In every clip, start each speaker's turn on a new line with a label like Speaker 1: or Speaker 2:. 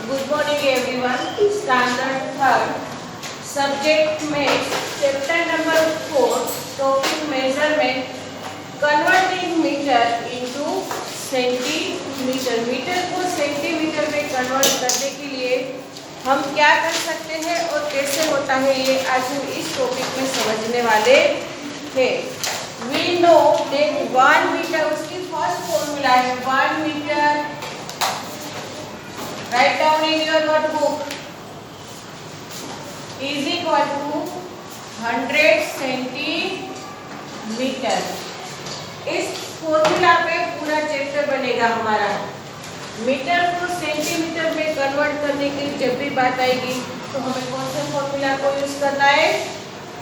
Speaker 1: Good morning everyone. Standard third, subject maths, chapter number 4, topic measurement, converting meter into centimetre. Metre को centimetre में convert करने के लिए हम क्या कर सकते हैं और कैसे होता है, ये आज हम इस टॉपिक में समझने वाले हैं. वी नो दैट 1 मीटर, उसकी फर्स्ट फॉर्मूला है 1 metre. Write down in your notebook is equal to 100 centimetre. इस फॉर्मूला पे पूरा चैप्टर बनेगा हमारा. मीटर को सेंटीमीटर में कन्वर्ट करने की जब भी बात आएगी तो हमें कौन से फॉर्मूला को यूज करना है?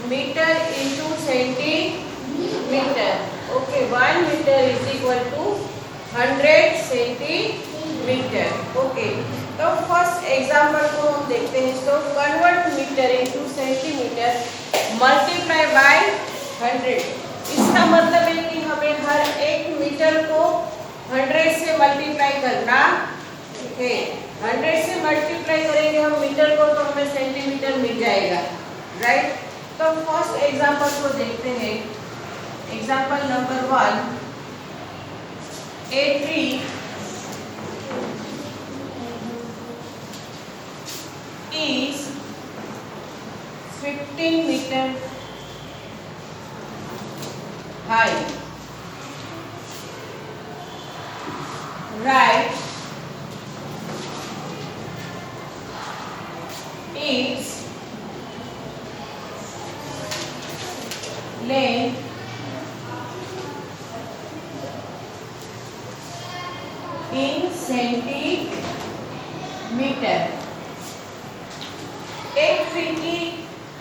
Speaker 1: Metre into centimetre. Okay, 1 metre is equal to 100 centimetre. Okay, तो फर्स्ट एग्जांपल को हम देखते हैं. तो convert metre into centimetre multiply by 100. इसका मतलब है कि हमें हर एक मीटर को 100 से मल्टीप्लाई करना है. 100 से मल्टीप्लाई करेंगे हम मीटर को तो हमें सेंटीमीटर मिल जाएगा, राइट. तो फर्स्ट एग्जांपल को देखते हैं. Example number 1, a tree is 15 meter high. Right, its length in centimetre. एक ट्री की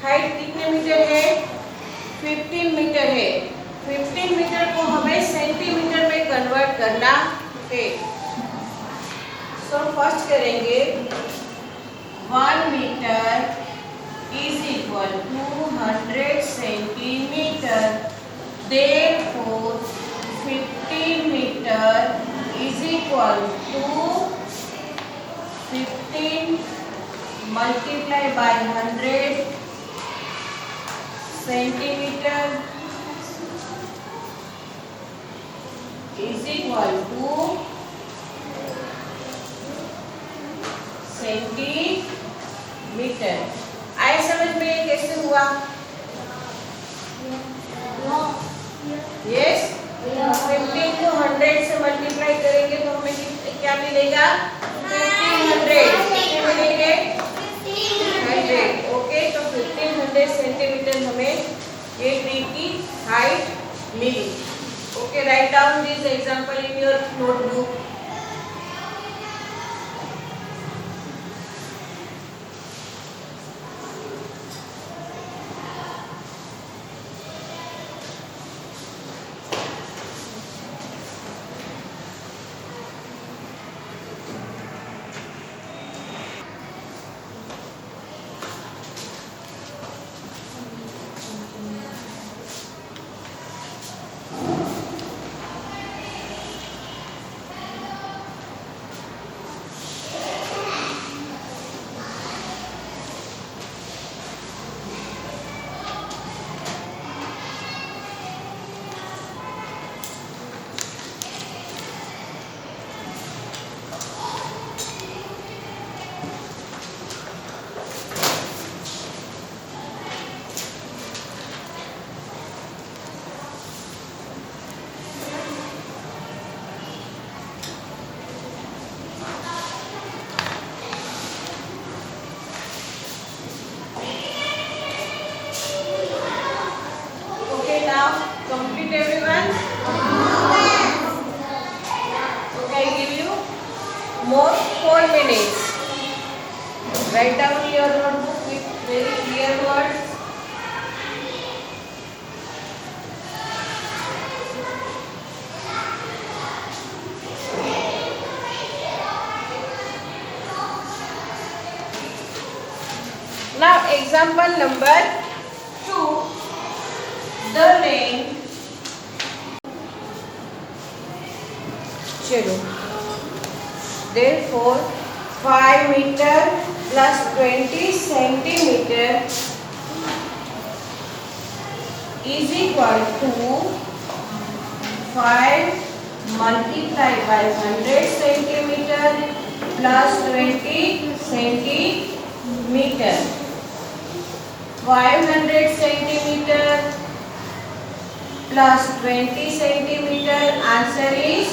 Speaker 1: हाइट कितने मीटर है? 15 मीटर है. 15 मीटर को हमें सेंटीमीटर में कन्वर्ट करना है. सो फर्स्ट करेंगे 1 metre is equal to 100 centimetre. Therefore 15 metre is equal to 15 multiply by 100 centimeter is equal to centimetre. आए समझ में ये कैसे हुआ? यस. 15 को 100 से मल्टीप्लाई करेंगे तो हमें क्या मिलेगा? 1500. कितने मिलेंगे? 100. ओके, तो 1500 सेंटीमीटर हमें ये ट्री की हाइट मिली. Okay, write down this example in your notebook. Complete everyone? Okay, I give you more 4 minutes. Write down your notebook with very clear words. Now example number 2. The length. चलो, therefore 5 meter plus 20 centimeter is equal to 5 multiplied by 100 centimeter plus 20 centimeter. 500 centimeter plus 20 centimeter, answer is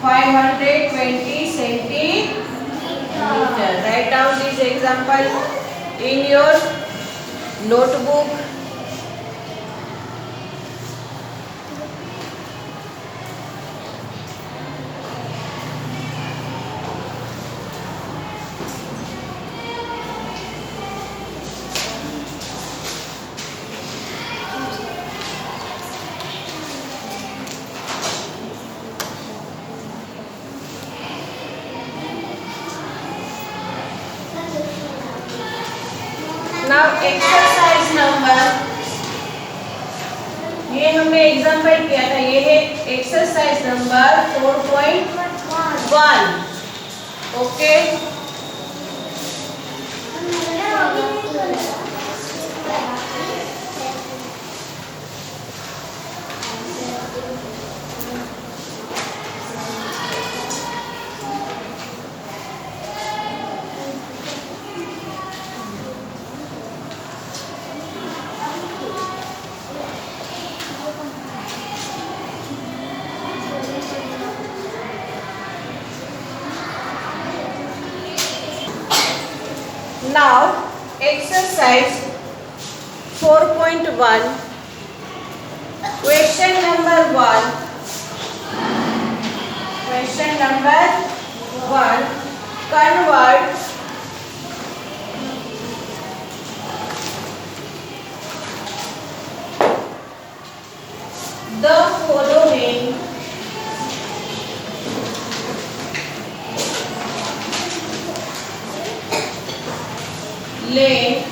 Speaker 1: 520 centimeter. Write down this example in your notebook. Now exercise number, ये हमने example किया था, ये है exercise number 4.1. Okay, now exercise 4.1, question number 1. Question number 1, convert the following length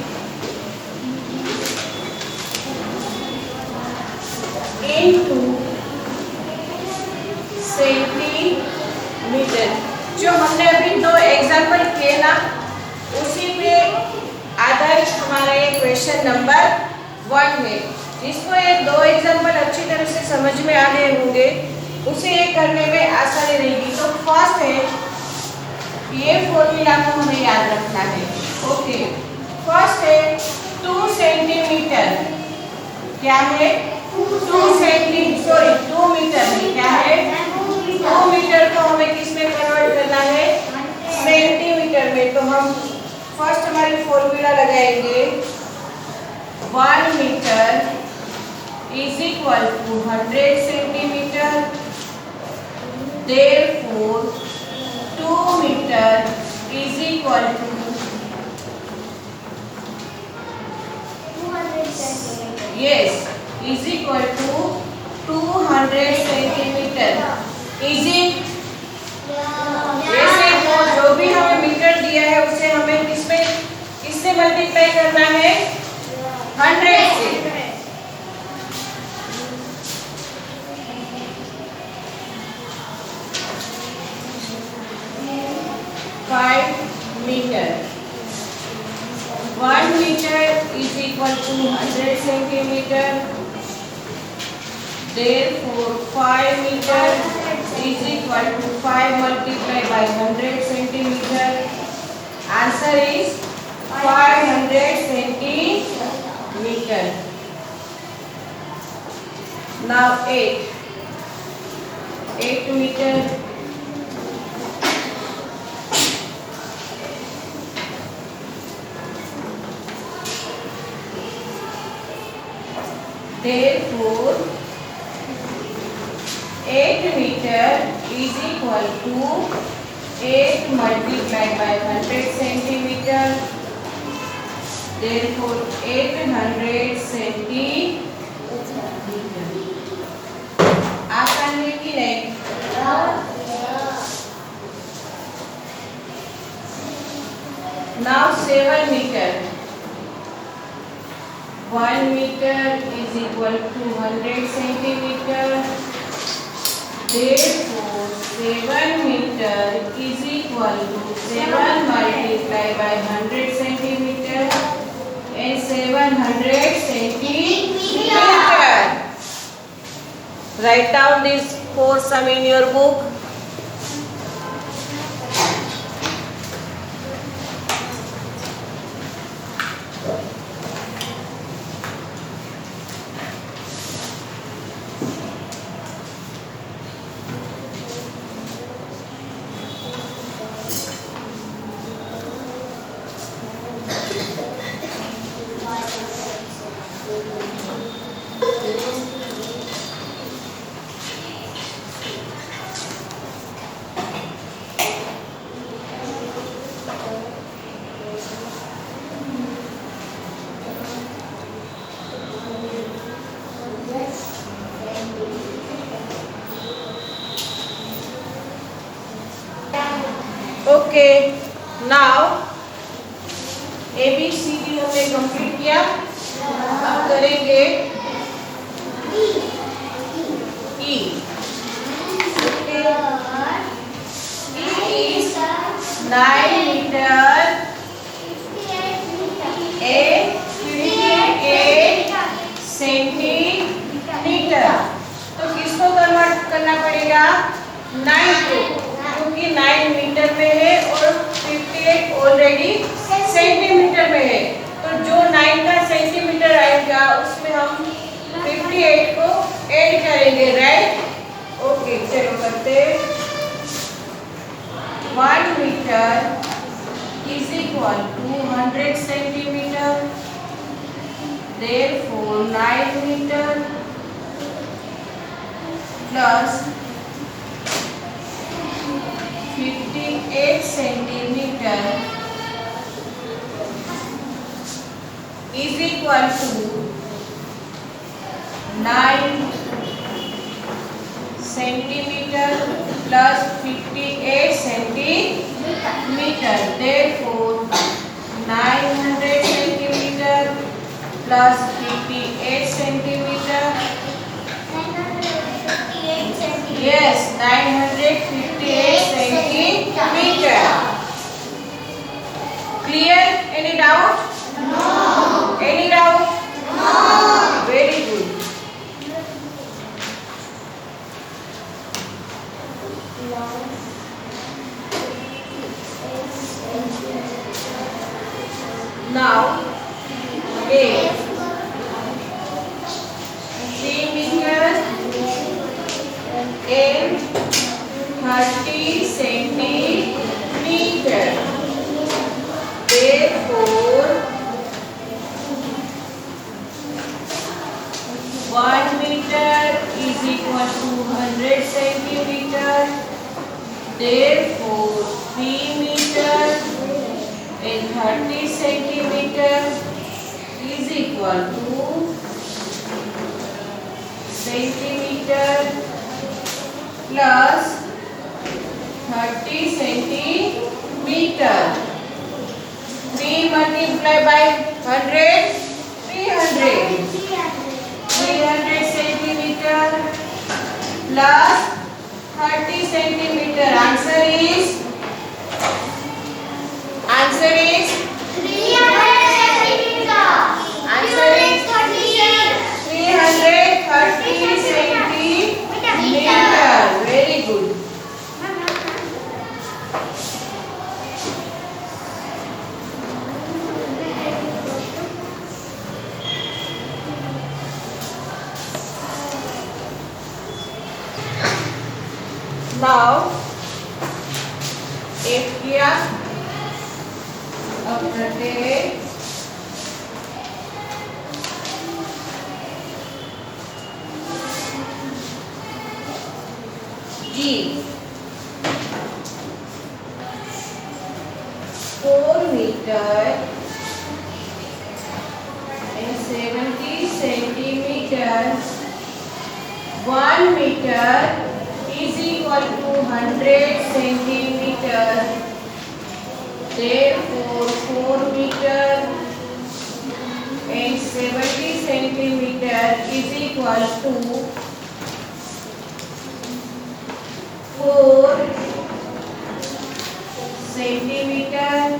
Speaker 1: into centimetre. जो हमने अभी 2 example किए ना, उसी पे आधारित हमारा ये क्वेश्चन नंबर 1 है. जिसको ये 2 एग्जाम्पल अच्छी तरह से समझ में आ गए होंगे, उसे ये करने में आसानी रहेगी. तो फर्स्ट है, ये फॉर्मूला को हमें याद रखना है. ओके, फर्स्ट है 2 सेंटीमीटर. क्या है? 2 मीटर है. क्या है? 2 मीटर को हमें किस में कन्वर्ट करना है? सेंटीमीटर में. तो हम फर्स्ट हमारी फॉर्मूला लगाएंगे. 1 metre is equal to 100 centimetre. Therefore 2 metre is equal to yes is equal to 200 centimeter. Is it? वैसे जो भी हमें मीटर दिया है उसे हमें किससे मल्टीप्लाई करना है? 100 से. 5 meter. 1 meter is equal to 100 centimeter. Therefore, 5 meter is equal to 5 multiplied by 100 centimeter. Answer is 500 centimeter. Now 8 meter. Therefore, 8 meter is equal to 8 multiplied by 100 centimeter. Therefore, 800 centimeter. आसान है कि नहीं? Now 7 meter. 1 meter is equal to 100 centimeter. Therefore, 7 meter is equal to 7 multiplied by 100 centimeter and 700 centimeter. Write down this four sum in your book. Okay, now ABCD हमने complete किया। अब करेंगे E। E is 9 meter and 58 centimetre. तो किसको convert करना पड़ेगा? 9 को, क्योंकि 9 मीटर में है और 58 ऑलरेडी सेंटीमीटर में है। तो जो 9 का सेंटीमीटर आएगा उसमें हम 58 को ऐड करेंगे, राइट? ओके, चलो करते। 1 metre is equal to 100 centimeter. Therefore 9 meter plus 58 centimeter is equal to 9 centimeter plus 58 centimeter. Therefore 900 centimeter plus 58 centimeter. Yes, 958 centimeter. Clear? Any doubt? No. Any doubt? No. Very good. Now, A. 3 meter and 30 centimeter. Therefore 1 meter is equal to 100 centimeter. Therefore 3 meter and 30 centimeter is equal to centimeter plus 30 centimeter. 3 multiplied by 100, 300. 300 centimeter plus 30 centimeter. Answer is 300 centimeter. Answer is 330 centimeter. Very good. Now, F किया, अब करते हैं G। 4 meter and 70 centimeter. 1 meter is equal to 100 centimeter. Therefore 4 meter and 70 centimeter is equal to 4 centimeter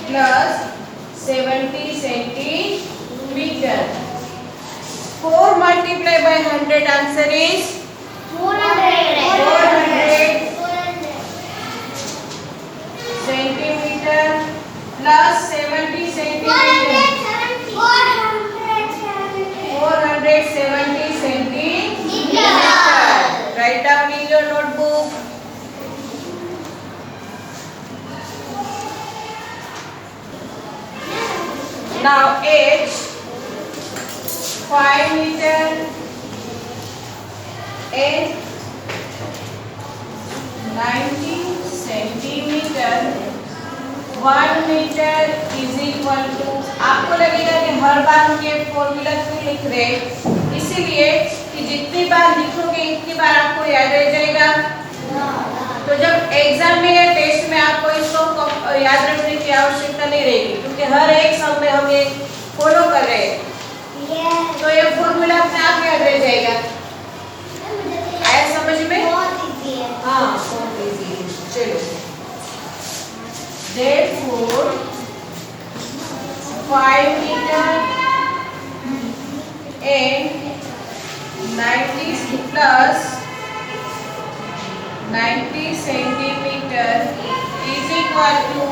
Speaker 1: plus 70 centimeter. 4 multiplied by 100, answer is 400 centimeter plus 70 centimeter. 470 centimeter. Write down in your notebook. Now H 5 meter and 90 centimeter 1 meter is equal to, आपको लगेगा कि हर बार हम ये formula क्यों लिख रहे हैं, इसीलिए कि जितनी बार लिखोगे इतनी बार आपको याद रह जाएगा। तो जब एग्जाम में या टेस्ट में आपको इसको याद रखने की आवश्यकता नहीं रहेगी, क्योंकि हर एक सम में हम ये फॉलो कर रहे हैं। तो ये फॉर्मूला अपने आप याद रह जाएगा। आया समझ में? हाँ, बहुत इजी है। चलो, therefore 5 meter and 90 plus 90 centimeter is equal to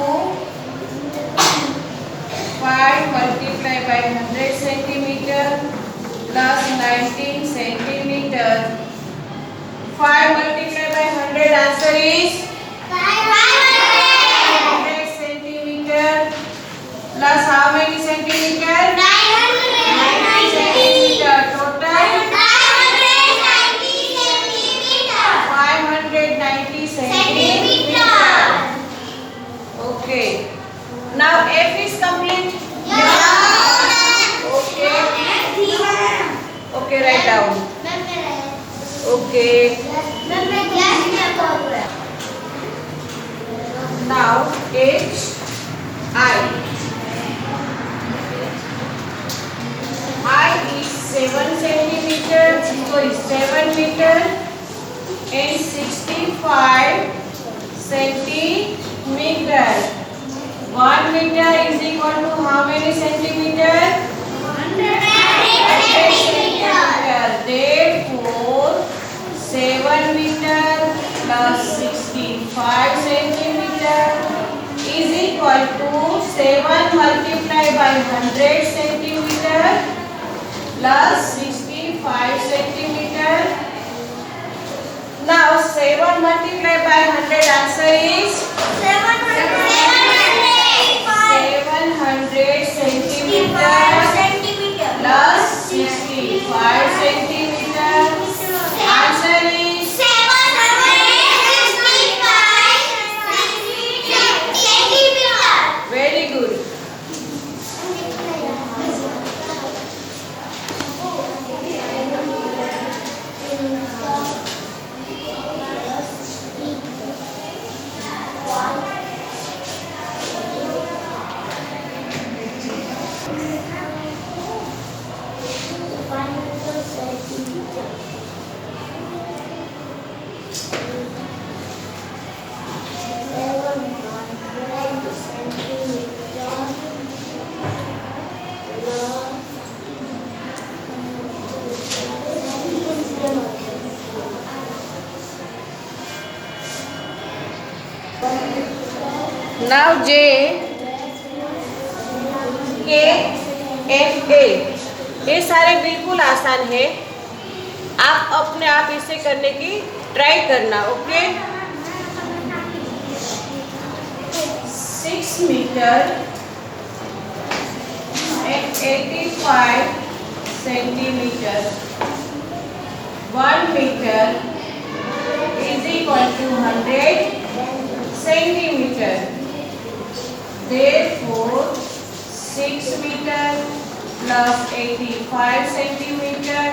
Speaker 1: 5 multiplied by 100 centimeter plus 19 centimeter. 5 multiplied by 100, answer is 500 centimeter plus how many centimeter? 90 centimeter. Total 590 centimeter. Okay. Now F is complete. Okay. Okay, write down. Okay. Now H I is 7 centimeter, sorry 7 meter and 65 centimeter. 1 meter is equal to how many centimeter? 100 centimeter. Therefore 7 meter plus 65 centimeter is equal to 7 multiplied by 100 centimeter plus 65 centimeter. Now 7 multiplied by 100, answer is 700 centimeter plus 65 centimeter. Answer is
Speaker 2: 765 centimeter.
Speaker 1: very good. Now J K F A, ये सारे बिल्कुल आसान है, आप अपने आप इसे करने की ट्राई करना। Okay, 6 meter and 85 centimeter. 1 meter is equal to 100 centimeter. Therefore 6 meter plus 85 centimeter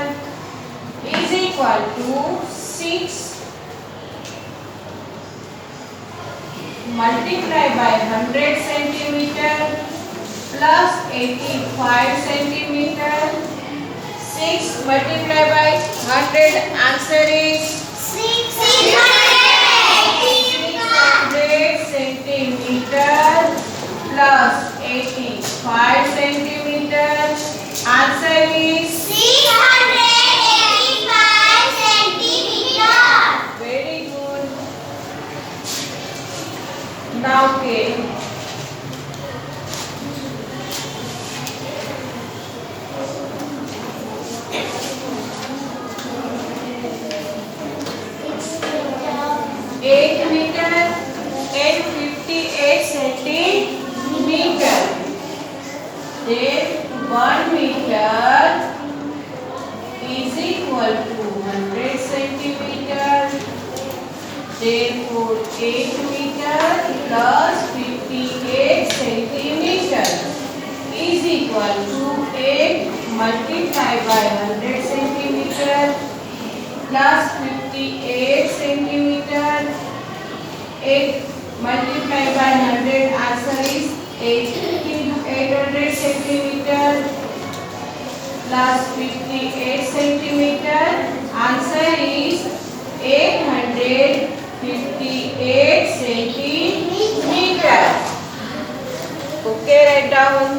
Speaker 1: is equal to 6 multiplied by 100 centimeter plus 85 centimeter. 6 multiplied by 100, answer is
Speaker 2: 600.
Speaker 1: Centimetre plus 85 centimetre. Answer is
Speaker 2: 385 centimetre.
Speaker 1: Very good. Now के 8 metre and 58 centimeter. Then 1 meter is equal to 100 centimeter. Therefore 8 meter plus 58 centimeter is equal to 8 multiplied by 100 centimeter plus 58 centimeter. 8 multiplied by 100, answer is 800 centimeter plus 58 centimeter. Answer is 858 centimeter. Okay, write down.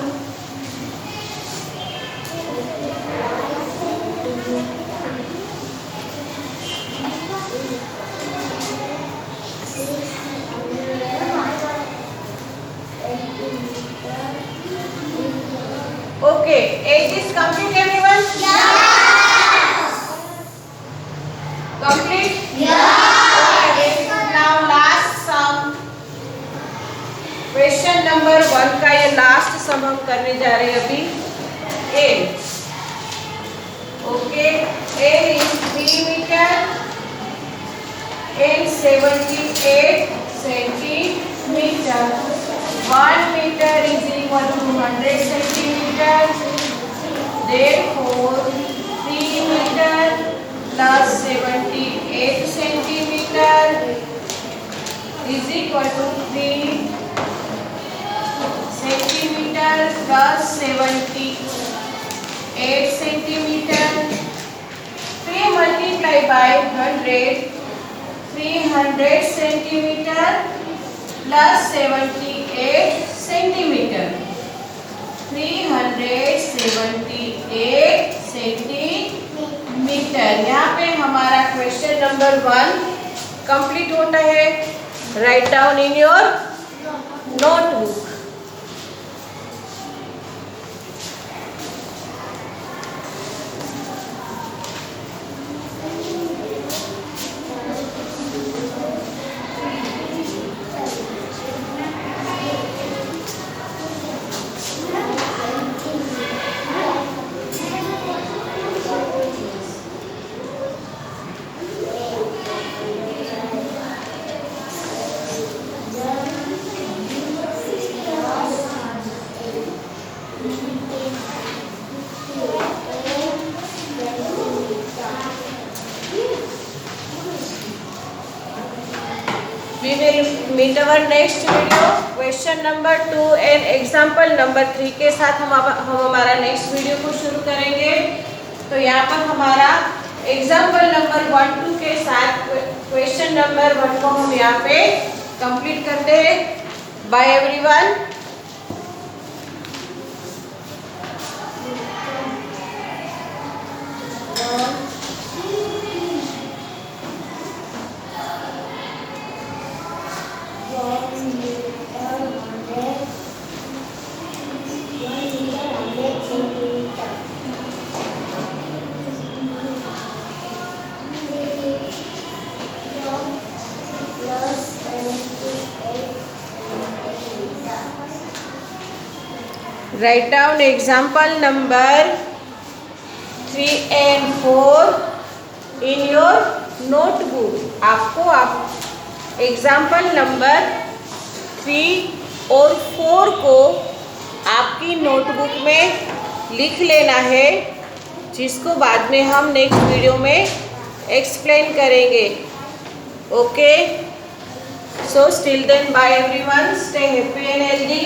Speaker 1: Okay, 8 is complete, everyone?
Speaker 2: Yes.
Speaker 1: Complete?
Speaker 2: Yes.
Speaker 1: Okay, now last sum. Question number 1 का ये last सम हम करने जा रहे हैं अभी। A. Okay, A is 3 meter and 78 centimeter. 1 meter is equal to 100 centimeter. Therefore, 3 meter plus 78 centimeter is equal to 3 centimeter plus 78 centimeter. 3 multiplied by 100, 300 centimeter plus 78 centimeter. 378 centimetre. यहाँ पे हमारा क्वेश्चन नंबर 1 कंप्लीट होता है। Write down in your notebook. We will meet our next video question number 2 and example number 3 के साथ हम हमारा next video को शुरू करेंगे। तो यहाँ पर हमारा एग्जाम्पल नंबर 1, 2 के साथ क्वेश्चन नंबर 1 को हम यहाँ पे कंप्लीट करते हैं। Bye everyone. Write down example number 3 and 4 in your notebook. आपको एग्जाम्पल नंबर 3 और 4 को आपकी नोटबुक में लिख लेना है, जिसको बाद में हम नेक्स्ट वीडियो में एक्सप्लेन करेंगे। Okay, so still then bye everyone, stay happy and healthy.